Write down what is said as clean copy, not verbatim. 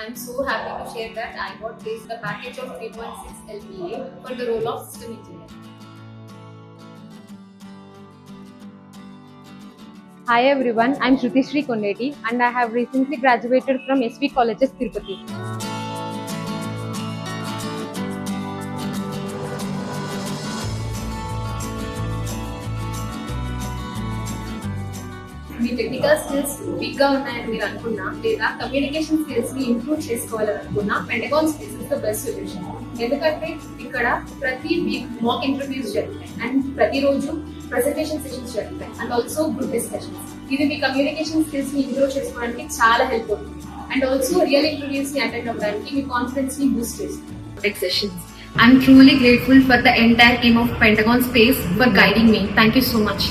I'm so happy to share that I got placed a package of 3.6 LPA for the role of system engineer. Hi everyone, I'm Shruti Sri Kondeti and I have recently graduated from SV Colleges, Tirupati. Me technical skills week గా ఉన్నాయని మీరు అనుకున్నా లేదా communication skills ని improve చేసుకోవాలని అనుకున్నా pentagon space is the best solution. ఎందుకంటే ఇక్కడ ప్రతి వీక్ మాక్ ఇంటర్వ్యూస్ జరుగుతాయి అండ్ ప్రతిరోజు ప్రెజెంటేషన్ సెషన్స్ జరుగుతాయి అండ్ ఆల్సో గ్రూప్ డిస్కషన్స్. ఇది మీ కమ్యూనికేషన్ స్కిల్స్ ని ఇంప్రూవ్ చేసుకోవడానికి చాలా హెల్ప్ అవుతుంది అండ్ ఆల్సో రియల్ ఇంటర్వ్యూస్ ని అటెండ్ అవ్వడానికి మీ కాన్ఫిడెన్స్ ని బూస్ట్ చేస్తుంది. Sessions. I'm truly grateful for the entire team of Pentagon Space for guiding me. Thank you so much.